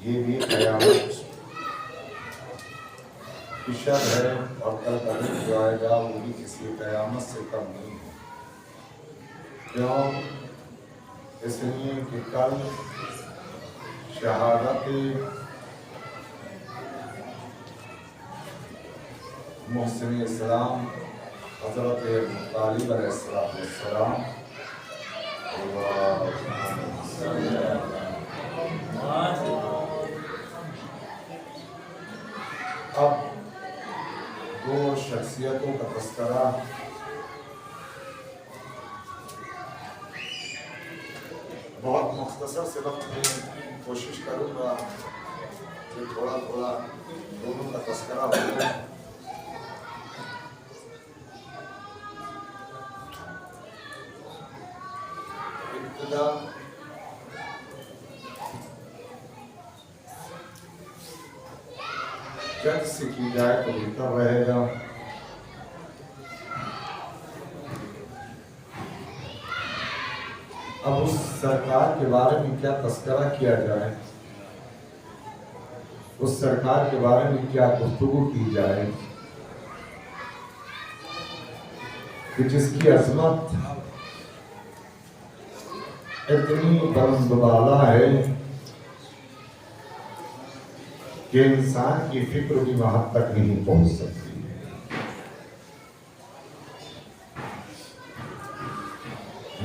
یہ بھی قیامت کی شب ہے، اور کل کا دن جو آئے گا وہ بھی کسی قیامت سے کم نہیں ہے۔ کیوں؟ اس لیے کہ کل شہادت محسن اسلام حضرت طالب علیہ السلام اب دو شخصیتوں کا تذکرہ بہت مختصر سے وقت میں کوشش کروں گا کہ تھوڑا تھوڑا دونوں کا تذکرہ ہو جائے۔ ابتدا جج سے کی جائے تو بہتر رہے گا۔ اب اس سرکار کے بارے میں کیا تذکرہ کیا جائے، اس سرکار کے بارے میں کیا گفتگو کی جائے کہ جس کی عظمت اتنی بلند بالا ہے کہ انسان کی فکر بھی وہاں تک نہیں پہنچ سکتی۔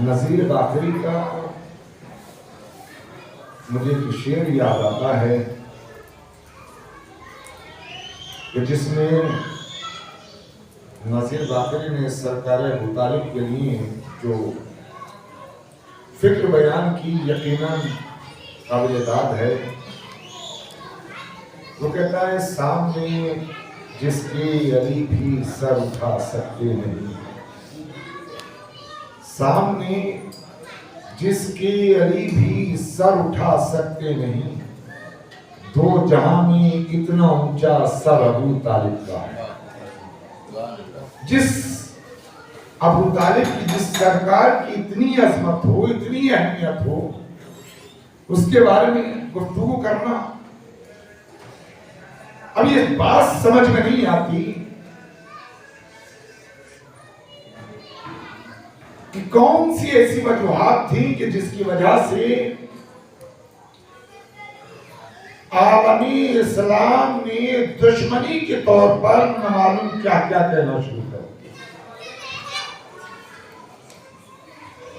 نذیر باقری کا مجھے ایک شعر یاد آتا ہے کہ جس میں نذیر باقری نے سرکار ابو طالب کے لیے جو فکر بیان کی، یقیناً قابل داد ہے۔ وہ کہتا ہے سامنے جس کے علی بھی سر اٹھا سکتے نہیں، سامنے جس کے علی بھی سر اٹھا سکتے نہیں، دو جہاں میں اتنا اونچا سر ابو طالب کا ہے۔ جس ابو طالب کی، جس سرکار کی اتنی عظمت ہو، اتنی اہمیت ہو، اس کے بارے میں گفتگو کرنا، اب یہ بات سمجھ میں نہیں آتی کہ کون سی ایسی وجوہات تھی کہ جس کی وجہ سے عالمی اسلام نے دشمنی کے طور پر نہ معلوم کیا کیا کہنا شروع کر دیا۔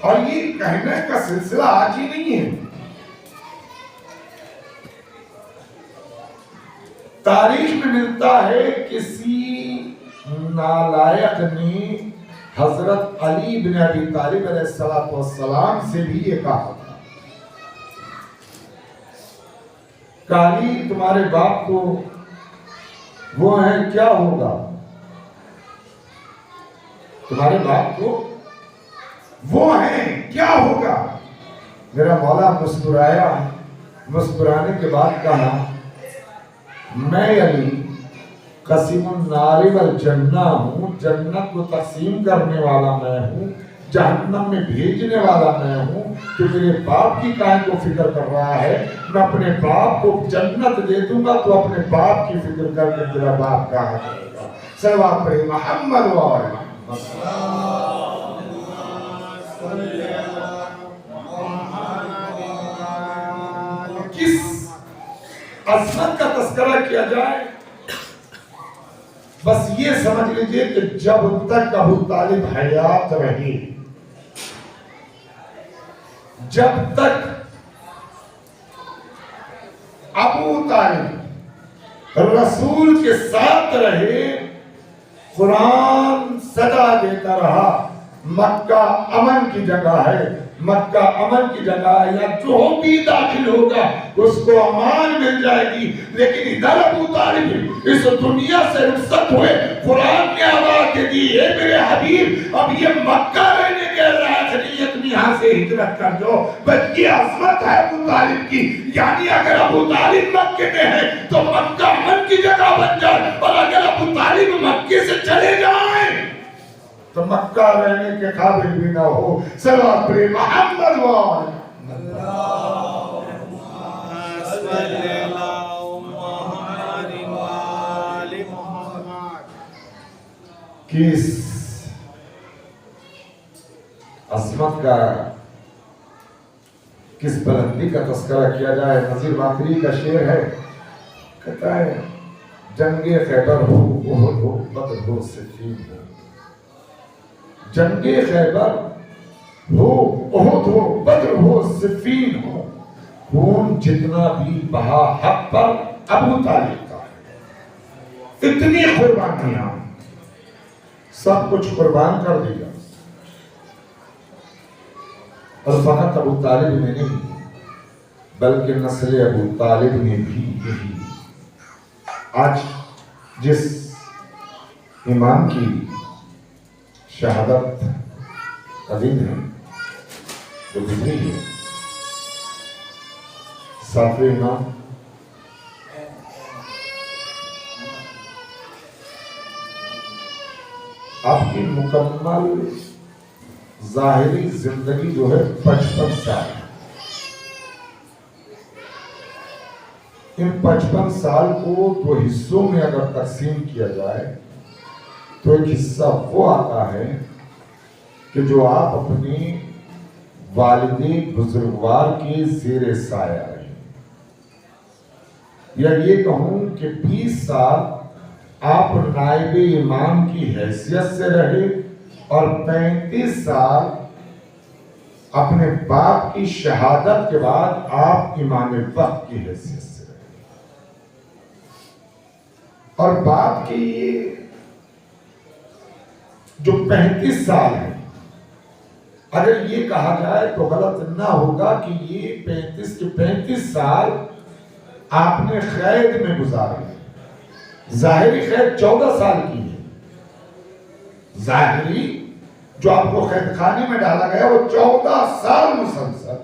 اور یہ کہنے کا سلسلہ آج ہی نہیں ہے، تاریخ میں ملتا ہے کسی نالائق نے حضرت علی بن ابی طالب علیہ السلام سے بھی یہ کہا تھا کہ علی تمہارے باپ کو وہ ہیں، کیا ہوگا؟ تمہارے باپ کو وہ ہیں، کیا ہوگا؟ میرا مولا مسکرایا، مسکرانے کے بعد کہا میں علی قسیم النار والجنہ ہوں، جنت کو تقسیم کرنے والا میں ہوں، جہنم میں بھیجنے والا میں ہوں۔ تو میرے باپ کی کائن کو فکر کر رہا ہے، میں اپنے باپ کو جنت دے دوں گا تو اپنے باپ کی فکر کر کے تیرا باپ کہاں کرے گا؟ صلوات پڑھیں محمد وآلہ کس عظمت کا تذکرہ کیا جائے؟ بس یہ سمجھ لیجئے کہ جب تک ابو طالب حیات رہے، جب تک ابو طالب رسول کے ساتھ رہے، قرآن صدا دیتا رہا مکہ امن کی جگہ ہے، مکہ امن کی جگہ ہے، یا جو بھی داخل ہوگا اس کو امان مل جائے گی۔ لیکن ادھر ابو طالب اس دنیا سے رخصت ہوئے، قرآن نے آواز دے دی اے میرے حبیب اب یہ مکہ رہنے کے راجنیت میں یہاں سے ہجرت کر دو۔ بس یہ عظمت ہے ابو طالب کی، یعنی اگر ابو طالب مکے میں ہے تو مکہ امن کی جگہ بن جائے، اور اگر ابو طالب مکے سے چلے جائیں تو مکہ رہنے کے قابل بھی نہ ہو۔ صلوات پڑھیں محمد وآلہ کہ اس عظمت کا، کس بلندی کا تذکرہ کیا جائے. نذیر باقری کا شعر ہے، کہتا ہے جنگ خیبر ہو، احد ہو، بدر ہو، صفین ہو. جنگ خیبر ہو، احد ہو، بدر ہو، صفین ہو، خون جتنا بھی بہا حق پر ابو طالب کا ہے. اتنی قربانیاں، سب کچھ قربان کر دیا. اور فقط ابو طالب نے نہیں بلکہ نسل ابو طالب نے بھی یہی. آج جس امام کی شہادت کا دن ہے جو گزری ہے، ساتویں امام آپ کی مکمل ظاہری زندگی جو ہے 55 سال. ان 55 سال کو 2 حصوں میں اگر تقسیم کیا جائے تو ایک حصہ وہ آتا ہے کہ جو آپ اپنی والد بزرگوار کے زیر سایہ رہے، یا یہ کہوں کہ 20 سال آپ نائب امام کی حیثیت سے رہے اور 35 سال اپنے باپ کی شہادت کے بعد آپ امام وقت کی حیثیت سے رہے. اور باپ کی جو 35 سال ہے، اگر یہ کہا جائے تو غلط نہ ہوگا کہ یہ 35 کے 35 سال آپ نے قید میں گزارے. ظاہری قید 14 سال کی ہے، ظاہری جو آپ کو قید خانے میں ڈالا گیا وہ 14 سال مسلسل.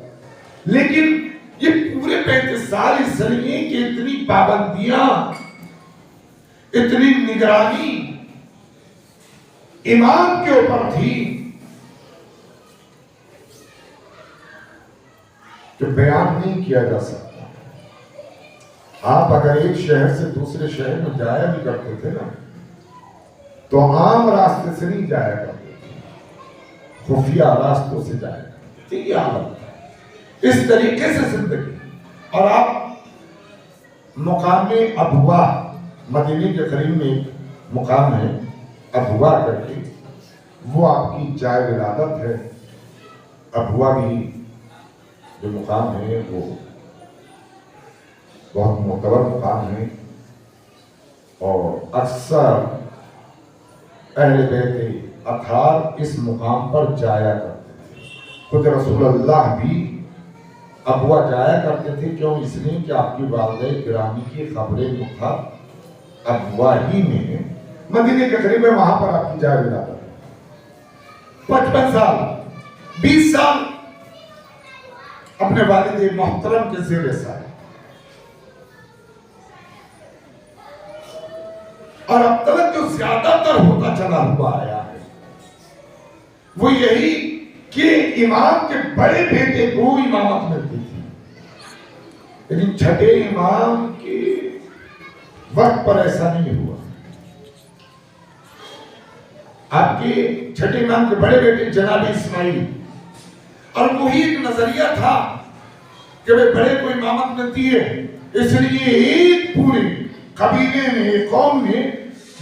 لیکن یہ پورے 35 سال اس لیے کہ اتنی پابندیاں، اتنی نگرانی امام کے اوپر تھی کہ بیان نہیں کیا جا سکتا. آپ اگر ایک شہر سے دوسرے شہر میں جایا بھی کرتے تھے نا تو عام راستے سے نہیں جایا کرتے تھے، خفیہ راستوں سے جایا کرتے تھے. یہ حالت اس طریقے سے زندگی. اور آپ مقام ابوا، مدینے کے قریب میں ایک مقام ہے ابوا کر کے، وہ آپ کی جائے ولادت ہے. ابوا بھی جو مقام ہے وہ بہت معتبر مقام ہے، اور اکثر اہل بیت اطہار اس مقام پر جایا کرتے تھے. خود رسول اللہ بھی ابوا جایا کرتے تھے. کیوں؟ اس لیے کہ آپ کی والدہ گرامی کی قبر جو تھا ابوا ہی میں ہے، مدینے کے قریب ہے، وہاں پر آپ کی جائے ولادت. 55 سال، 20 سال اپنے والد محترم کے زیر سایہ. اور اب تک جو زیادہ تر ہوتا چلا ہوا آیا ہے وہ یہی کہ امام کے بڑے بیٹے کو امامت ملتی تھی، لیکن چھٹے امام کے وقت پر ایسا نہیں ہوا. آپ کے چھٹے امام کے بڑے بیٹے جناب اسماعیل، اور وہی ایک نظریہ تھا کہ بڑے کو امامت ملتی ہے، اس لیے ایک پورے قبیلے میں، قوم نے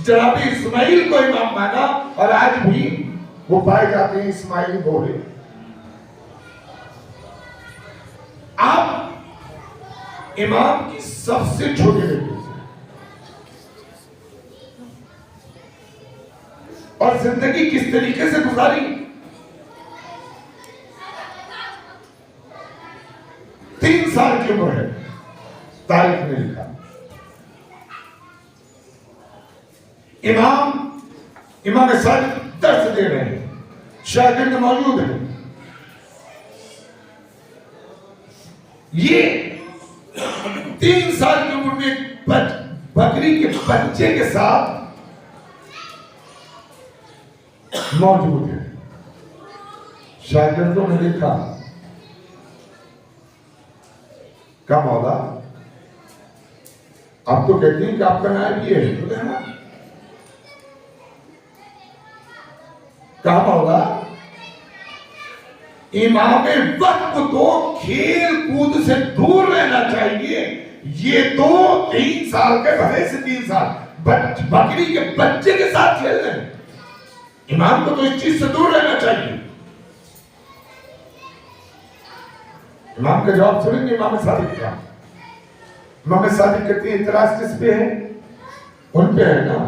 جناب اسماعیل کو امام مانا. اور آج بھی وہ پائے جاتے ہیں اسماعیل بولے. آپ امام کی سب سے چھوٹے بیٹے تھے اور زندگی کس طریقے سے گزاری. 3 سال کی عمر ہے، تاریخ نے لکھا. امام صادق درس دے رہے ہیں، شاگرد موجود ہیں. یہ 3 سال کی عمر میں بکری کے بچے کے ساتھ موجود ہے. شاگردوں نے دیکھا، کہا مولا آپ تو کہتے ہیں کہ آپ کا نائب یہ ہے. امام وقت کو کھیل کود سے دور رہنا چاہیے. یہ تو 3 سال کے بڑے سے 3 سال بکری کے بچے کے ساتھ کھیل رہے ہیں. امام کو تو اس چیز سے دور رہنا چاہیے. امام کا جواب سنیں گے. امام صادق کیا؟ امام صادق کہتے ہیں اعتراض کس پہ ہے؟ ان پہ ہے نا.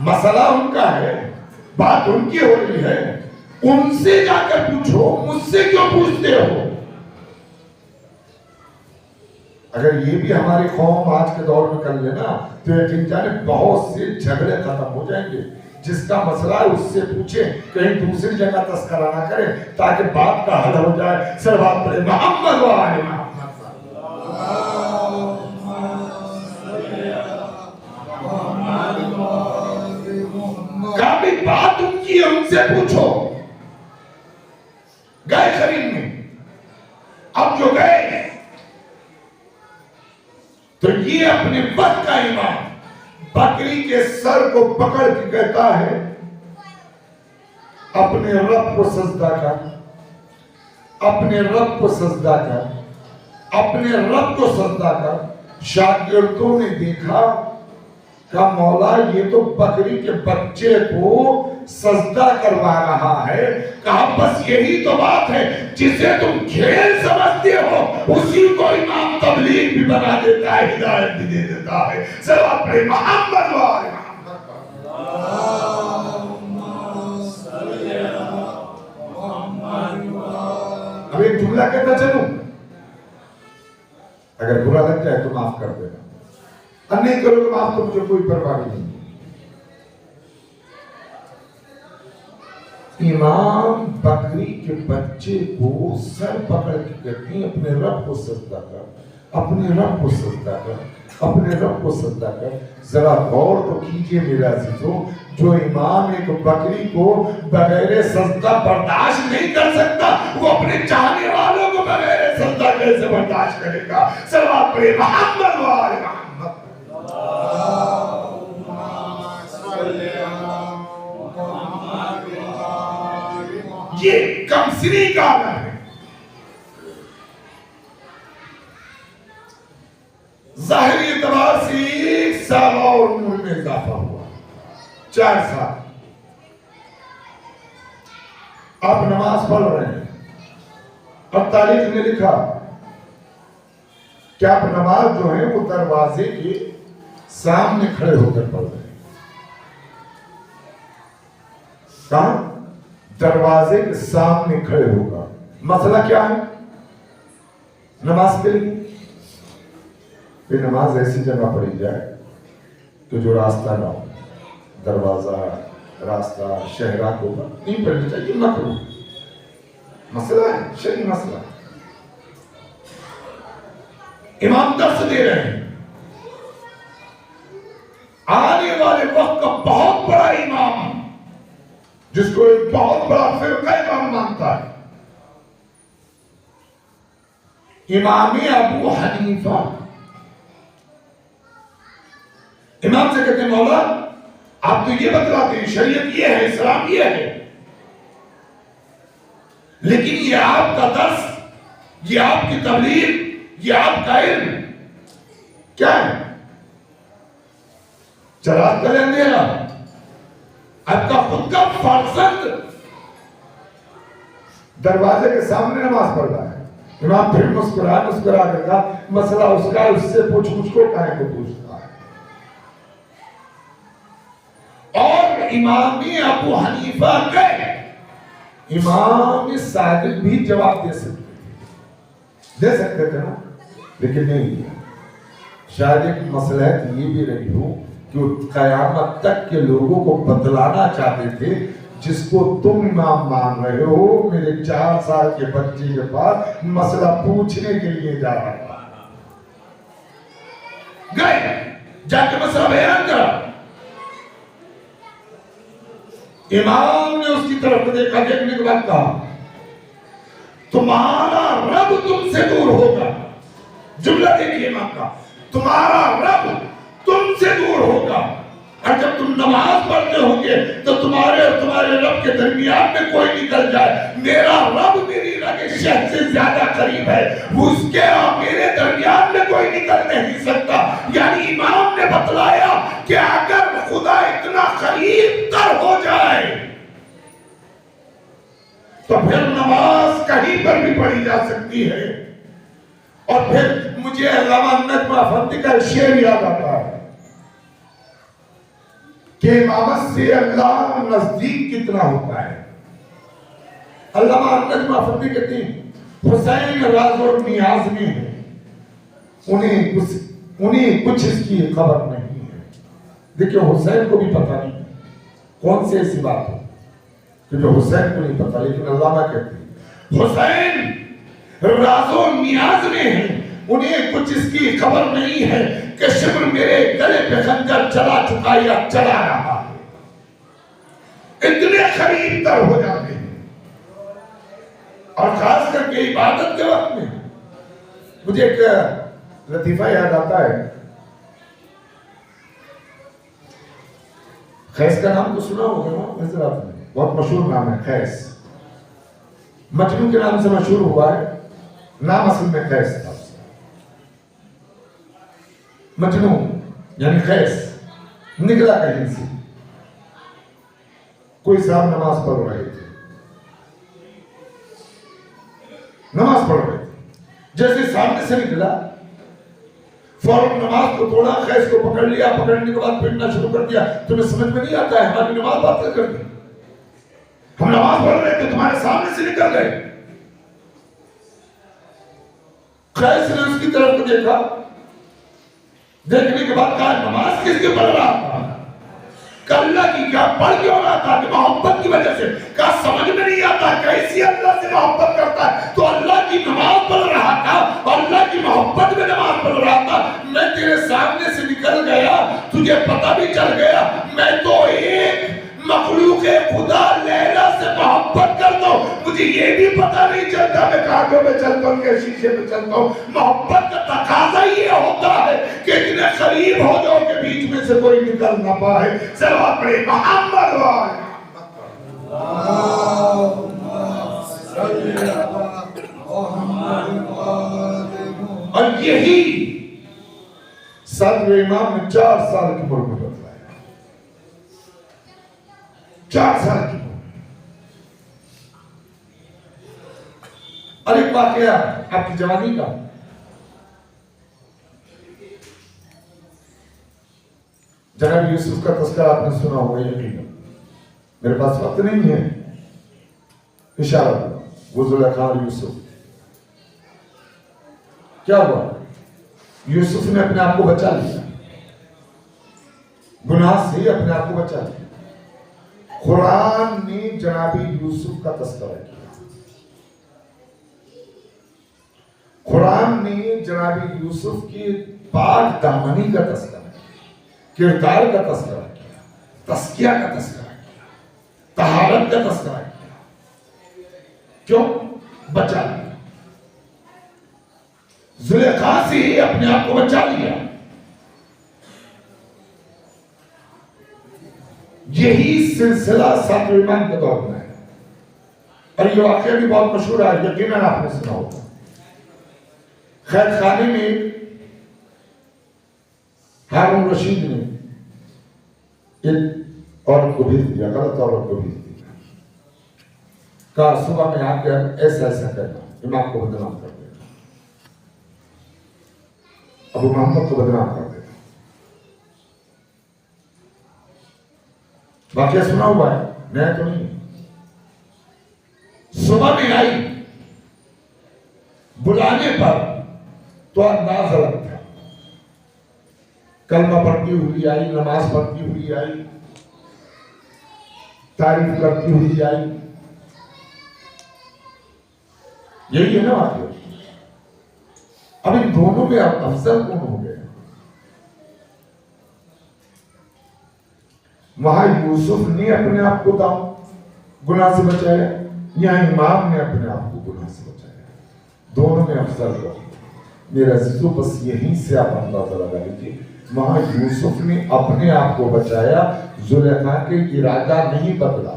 مسئلہ ان کا ہے, بات ان کی ہو رہی ہے. ان سے جا کر پوچھو, مجھ سے کیوں پوچھتے ہو؟ اگر یہ بھی ہماری قوم آج کے دور میں کر لینا تو یقین جانے بہت سے جھگڑے ختم ہو جائیں گے. جس کا مسئلہ ہے اس سے پوچھیں, کہیں دوسری جگہ تذکرہ نہ کریں تاکہ بات کا حل ہو جائے. صلوات پڑھیں محمد و آل محمد. کافی بات ان کی ہے, ان سے پوچھو. گئے خرید میں, اب جو گئے تو یہ اپنے وقت کا امام بکری کے سر کو پکڑ کے کہتا ہے اپنے رب کو سجدہ کر, اپنے رب کو سجدہ کر, اپنے رب کو سجدہ کر. شاگردوں نے دیکھا کہ مولا یہ تو بکری کے بچے کو سجدہ کروا رہا ہے. کہا بس یہی تو بات ہے, جسے تم کھیل سمجھتے ہو اسی کو امام تبلیغ بھی بنا دیتا ہے, ہدایت بھی دے دیتا ہے. صلوات پڑھیں محمد و آل محمد. اب ایک جملہ کہتا چلوں, اگر برا لگ جائے تو معاف کر دینا, اور نہیں کرو تو معاف, تو مجھے کوئی پرواہ نہیں. امام بکری کے بچے کو سر پکڑ کے کہتے ہیں اپنے رب کو سجدہ کر, اپنے رب کو سجدہ کر, اپنے رب کو سجدہ کر. ذرا غور تو کیجئے میرے عزیزو, جو امام ایک بکری کو بغیر سجدہ برداشت نہیں کر سکتا, وہ اپنے چاہنے والوں کو بغیر سجدہ کیسے برداشت کرے گا؟ صلوات پڑھیں محمد و آل محمد. یہ کمسنی کا عالم ہے. ظاہری اعتبار سے 1 سال اور عمر میں اضافہ ہوا, 4 سال. آپ نماز پڑھ رہے ہیں, اب تاریخ نے لکھا کہ آپ نماز جو ہے وہ دروازے کے سامنے کھڑے ہو کر پڑھ رہے ہیں. کہاں؟ دروازے کے سامنے کھڑے ہوگا. مسئلہ کیا ہے؟ نماز کے لیے پھر نماز ایسی جگہ پڑھی جائے کہ جو راستہ نہ ہو, دروازہ, راستہ, شہرہ کو نہیں پڑھنی چاہیے, مکروہ. مسئلہ ہے, شرعی مسئلہ. امام درس دے رہے ہیں, آنے والے وقت کا بہت بڑا امام جس کو ایک بہت بڑا فرقہ امام مانتا ہے, امام ابو حنیفہ. امام سے کہتے ہیں مولا آپ تو یہ بتلاتے ہیں شریعت یہ ہے, اسلام یہ ہے, لیکن یہ آپ کا درس, یہ آپ کی تبلیغ, یہ آپ کا علم کیا ہے؟ چراغ کا اندھیرا. آپ کا خود کا فرزند دروازے کے سامنے نماز پڑھ رہا ہے. امام پھر مسکرا کر کہا مسئلہ اس کا, اس سے پوچھ کو کائیں کو پوچھتا ہے. اور امام ابو حنیفہ گئے, امام صادق بھی جواب دے سکتے تھے نا, لیکن نہیں دیا. شاید ایک مصلحت یہ بھی رہی ہو کہ قیامت تک کے لوگوں کو بتلانا چاہتے تھے جس کو تم امام مان رہے ہو میرے 4 سال کے بچے کے پاس مسئلہ پوچھنے کے لیے جا رہا تھا. گئے, جا کے مسئلہ بیان کرا. امام نے اس کی طرف دیکھا, دیکھنے کے بعد کہا تمہارا رب تم سے دور ہوگا. جملہ دیکھیے امام کا, تمہارا رب تم سے دور ہوگا, اور جب تم نماز پڑھتے ہوں گے تو تمہارے اور تمہارے رب امت کے درمیان میں کوئی نکل جائے، میرا رب میری رگ شہد سے زیادہ قریب ہے، اس کے اور میرے درمیان میں کوئی نکل نہیں سکتا۔ یعنی امام نے بتلایا کہ اگر خدا اتنا قریب تر ہو جائے تو پھر نماز کہیں پر بھی پڑھی جا سکتی ہے۔ اور پھر مجھے علامہ نجم افندی کا شعر یاد آتا ہے کہ امامت سے اللہ نزدیک کتنا ہوتا ہے۔ علامہ نجم افندی کہتے ہیں حسین راز اور نیاز میں ہے، انہیں کچھ اس کی خبر نہیں ہے۔ دیکھیں حسین کو بھی پتہ نہیں کون سے ایسی بات ہے کہ جو حسین کو نہیں پتہ، لیکن علامہ کہتے ہیں حسین راز و نیاز میں ہے، انہیں کچھ اس کی خبر نہیں ہے کہ شبر میرے گلے پہ خنجر چلا چکا یا چلا رہا ہے۔ اتنے قریب تر ہو جاتے ہیں۔ اور خاص کر کے عبادت کے وقت میں مجھے ایک لطیفہ یاد آتا ہے۔ خیس کا نام تو سنا ہوگا نا حضرات نے، بہت مشہور نام ہے خیس، مجنون کے نام سے مشہور ہوا ہے، نام اصل میں خیس تھا۔ مجنون یعنی خیس نکلا کہیں سے، کوئی صاحب نماز پڑھ رہے تھے، نماز پڑھ رہے تھے، جیسے سامنے سے نکلا فوراً نماز کو توڑا، خیس کو پکڑ لیا، پکڑنے کے بعد پھرنا شروع کر دیا۔ تمہیں سمجھ میں نہیں آتا ہے ہماری نماز باطل کر دی، ہم نماز پڑھ رہے تھے تمہارے سامنے سے نکل گئے۔ خیس نے اس کی طرف کو دیکھا، دیکھنے کے بعد کہا نماز کس کے پڑھ رہا تھا؟ کہ اللہ کی کیا پڑھ کیوں رہا تھا؟ کہ محبت کی وجہ سے۔ کہا سمجھ میں نہیں آتا کیسی اللہ سے محبت کرتا ہے؟ تو اللہ کی نماز پڑھ رہا تھا اور اللہ کی محبت میں نماز پڑھ رہا تھا۔ میں تیرے سامنے سے نکل گیا، تجھے پتہ بھی چل گیا میں تو ایک مخلوق خدا لیلا سے محبت کرتا ہوں، مجھے یہ بھی پتہ نہیں چلتا میں کانٹوں میں چلتا ہوں یا شیشے میں چلتا ہوں۔ محبت کا تقاضا یہ ہوتا ہے کہ اتنے قریب ہو جاؤ کہ بیچ میں سے کوئی نکل نہ پائے۔ صلوات پڑھیں محمد وآل محمد۔ اور یہی صدر امام نے 4 سال کی عمر میں بتلایا، 4 سال کی عمر۔ اور ایک واقعہ آپ کی جوانی کا، جناب یوسف کا تذکرہ آپ نے سنا ہوگا یقیناً، میرے پاس وقت نہیں ہے، اشارہ وہ زلیخا اور یوسف۔ کیا ہوا؟ یوسف نے اپنے آپ کو بچا لیا، گناہ سے اپنے آپ کو بچا لیا۔ قرآن نے جناب یوسف کا تذکرہ کیا، قرآن نے جناب یوسف کی پاک دامنی کا تذکرہ کیا، کردار کا تذکرہ کیا، تزکیہ کا تذکرہ کیا، طہارت کا تذکرہ کیا۔ کیوں؟ بچا لیا، زلیخا سے ہی اپنے آپ کو بچا لیا۔ یہی سلسلہ صدر امام کے دور میں ہے، اور یہ واقعہ بھی بہت مشہور ہے، یقیناً آپ نے سنا ہوگا۔ خیر خانے میں ہارون رشید نے ایک عورت کو بھیج دیا، غلط عورت کو بھیج دیا، کہا صبح میں آ کر ایسا ایسا کرنا، امام کو بدنام کر دینا، ابو محمد کو بدنام کر دینا۔ واقعہ سنا ہوا ہے، میں تو نہیں۔ صبح میں آئی، بلانے پر تو انداز الگ تھا، کلمہ پڑھتی ہوئی آئی، نماز پڑھتی ہوئی آئی، تعریف کرتی ہوئی آئی۔ یہی ہے نا واقعہ۔ اب ان دونوں میں افضل کون ہو گیا؟ وہاں یوسف نے اپنے آپ کو گناہ سے بچایا، یہاں امام نے اپنے آپ کو گناہ سے بچایا، دونوں میں افضل ہو۔ میرا عزیزو بس یہیں سے آپ اندازہ لگا لیجیے، وہاں یوسف نے اپنے آپ کو بچایا، زلیخا کے ارادہ نہیں بدلا۔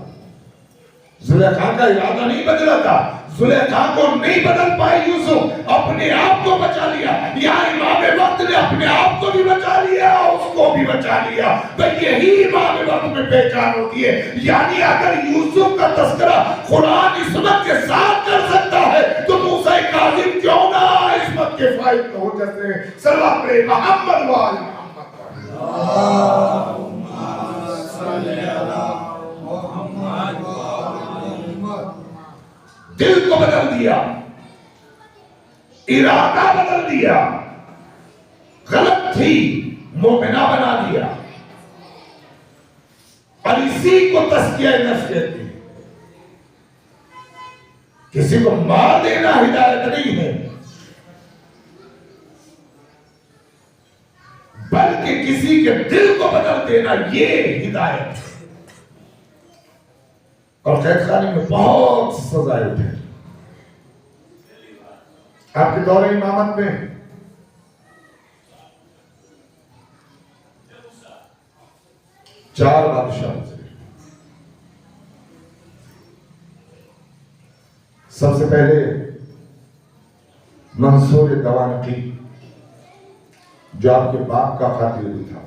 زلیخا کا ارادہ نہیں بدلا تھا، زلیخا کو نہیں بدل پائی یوسف، اپنے آپ کو بچا لیا. یا امام وقت نے اپنے آپ کو بھی بچا لیا، اس کو بھی بچا لیا. تو یہی امام وقت میں پہچان ہوتی ہے. یعنی اگر یوسف کا تذکرہ قرآن عصمت کے ساتھ کر سکتا ہے تو موسیٰ کاظم کیوں نہ عصمت کے فائد ہو جیسے صلوات پر محمد وآل محمد. دل کو بدل دیا، ارادہ بدل دیا، غلط تھی مومنہ بنا دیا. اور اسی کو تزکیہ نفس کہتے ہیں. کسی کو مار دینا ہدایت نہیں ہے، بلکہ کسی کے دل کو بدل دینا یہ ہدایت ہے. اور قید خانے میں بہت سزائے اٹھے. آپ کے دور امامت میں چار بادشاہ گزرے. سب سے پہلے منصور دوانقی، جو آپ کے باپ کا قاتل بھی تھا،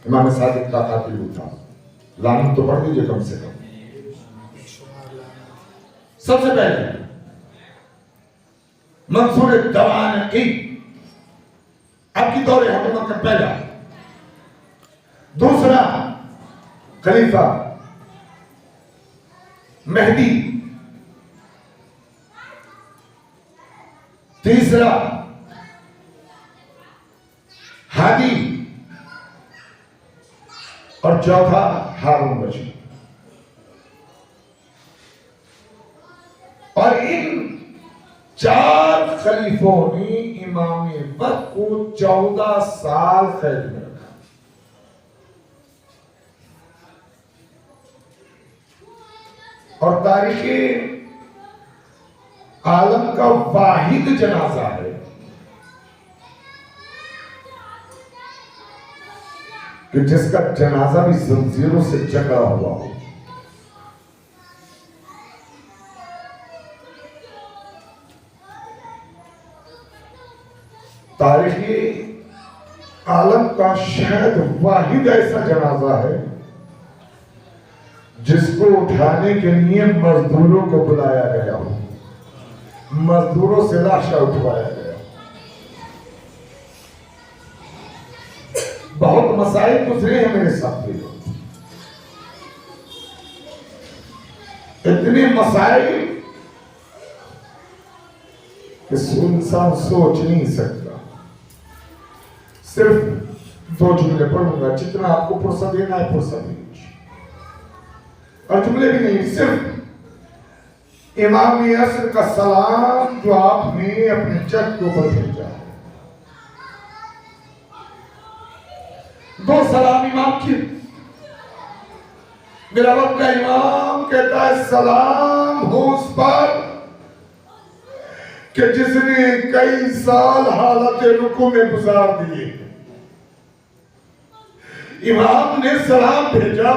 امام صادق کا قاتل بھی تھا. لعنت تو پڑھ دیجئے کم سے کم. سب سے پہلے منصور دوانقی آپ کی دور حکومت کا پہلا. دوسرا خلیفہ مہدی. تیسرا ہادی. اور چوتھا ہارون رشید. اور ان چار خلیفوں نے امام وقت کو 14 سال قید میں رکھا. اور تاریخ عالم کا واحد جنازہ ہے کہ جس کا جنازہ بھی زنجیروں سے جکڑا ہوا ہو. تاریخ عالم کا شاید واحد ایسا جنازہ ہے جس کو اٹھانے کے لیے مزدوروں کو بلایا گیا ہو، مزدوروں سے لاشا اٹھوایا گیا. بہت مسائل گزرے ہیں میرے ساتھ بھی، اتنے مسائل کہ انسان سوچ نہیں سکتا. صرف 2 جملے پڑھوں گا، جتنا آپ کو فرصت دینا ہے فرصت دیجیے. اور جملے بھی نہیں، صرف امام عصر کا سلام جو آپ نے اپنے جگ کے اوپر بھیجا ہے. 2 سلام امام کی. میرا وقت کا امام کہتا ہے سلام ہو اس پر کہ جس نے کئی سال حالت رکوع میں گزار دیے. امام نے سلام بھیجا،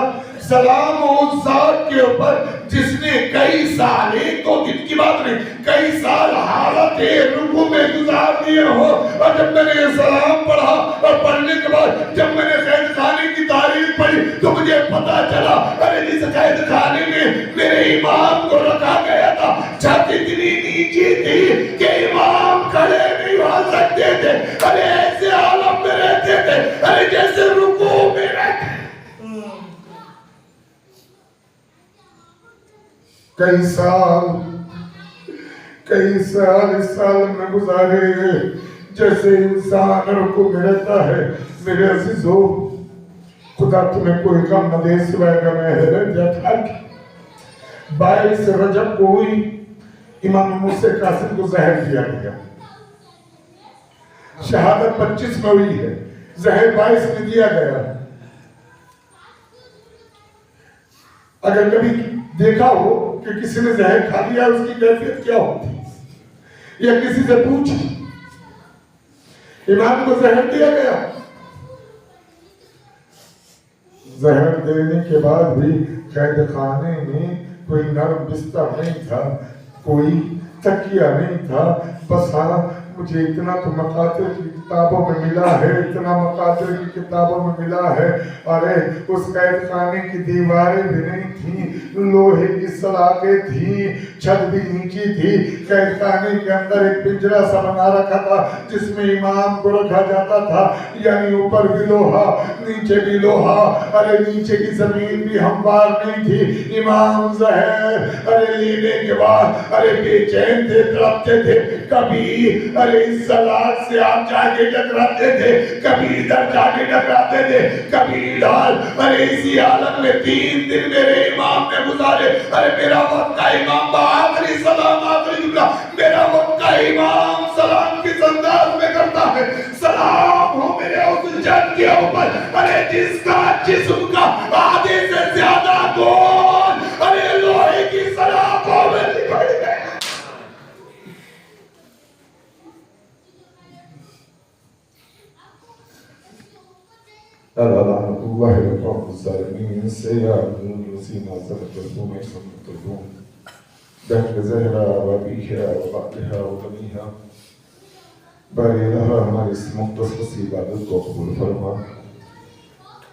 سلام اس ذات کے اوپر جس نے کئی سال، 1-2 دن کی بات نہیں، کئی سال حالت رکوع میں گزار دیے ہو. اور جب میں نے یہ سلام پڑھا اور پڑھنے کے بعد جب میں نے قید خانے کی تاریخ پڑھی تو مجھے پتا چلا ارے جس قید خانے میں میرے امام کو رکھا گیا تھا چھت اتنی نیچی تھی کہ امام کھڑے نہیں ہو سکتے تھے. ارے ایسے عالم میں رہتے تھے ارے جیسے رکوع میں رہتے. کئی سال اس سال میں گزارے گئے جیسے انسان رکوع میں رہتا ہے. میرے عزیزو، خدا تمہیں کوئی غم نہ دے سوائے غم اہل جہل. 22 رجب کو ہوئی امام موسیٰ کاظم کو زہر دیا گیا. شہادت 25 میں ہوئی ہے، زہر 22 میں دیا گیا. اگر کبھی دیکھا ہو کہ کسی نے زہر کھا لیا اس کی کیفیت کیا ہوتی، یا کسی سے پوچھ، امام کو زہر دیا گیا. زہر دینے کے بعد بھی قید خانے میں کوئی نرم بستر نہیں تھا، کوئی تکیہ نہیں تھا، بس ہاں مجھے اتنا تو مقاتل کی کتابوں میں ملا ہے، اتنا مقاتل کی کتابوں میں ملا ہے، ارے اس قید خانے کی دیواریں بھی نہیں تھیں، لوہے کی سلاخیں تھیں، چھت بھی نیچی تھی، قید خانے کے اندر ایک پنجرا سا بنا رکھا تھا جس میں امام کو رکھا جاتا تھا، یعنی اوپر بھی لوہا نیچے بھی لوہا، ارے نیچے کی زمین بھی ہموار نہیں تھی، امام زہر ارے لینے کے بعد ارے بے چین تھے، تڑپتے تھے، کبھی ارے اس سلاخ سے آپ جا کے ٹکراتے تھے، کبھی ادھر جا کے ٹکراتے تھے، کبھی ادھر، ارے اسی حالت میں 3 دن میرے امام نے گزارے، ارے میرا وقت کا امام آخری سلام آخری جملہ میرا وقت کا امام سلام کس انداز میں کرتا ہے، سلام ہو میرے اس جن کے اوپر ارے جس کا جسم کا آدھے سے زیادہ گول ارے لوہے کی سلاخوں میں لپٹ گئے۔ لعنت اللہ القوم الظالمین سيعلمون وسيما سنقدم سنقدم دهر زهرا وبيها وبعدها وبنيها بارے لہا ہمارے اس مختص عبادت کو قبول فرما،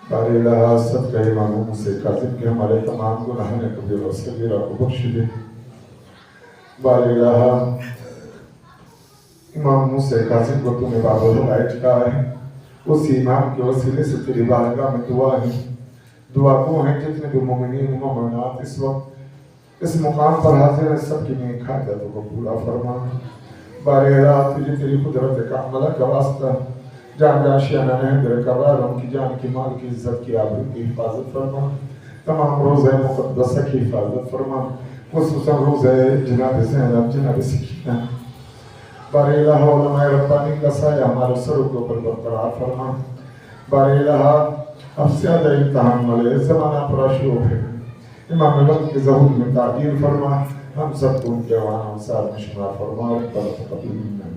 بارے لہا صدقہ امام موسیٰ کاظم کے ہمارے تمام گناہوں کبیرہ و صغیرہ کو بخش دے، بارے لہا امام موسیٰ کاظم کو تو نے باب الحلائج کہا ہے، اس امام کے وسیلے سے تیری بارگاہ میں دعا ہے، دعا کو ہیں جتنے بھی مومنین و مومنات اس وقت اس مقام پر حاضر ہیں، سب کی نیک حاجتوں کو پورا فرما، بارے الہ تجھے تیری قدرت کا عملہ کا واسطہ جان جاشیانہ نہدر قرار ان کی جان کی مال کی عزت کی آبرو کی حفاظت فرما، تمام روزہ مقدسہ کی حفاظت فرما، خصوصاً روزہ جناب زینب جناب سکینہ، بارے الہ علماء ربانی کا سایہ ہمارے سروں کے اوپر برقرار فرما، بارے الہ افسیادہ امتحان والے زمانہ پر شروع ہے، امام وقت کے ظہور میں تعبیر فرما، ہم سب کو ان کے عوان انصار میں شمار فرما، اور تقبل منا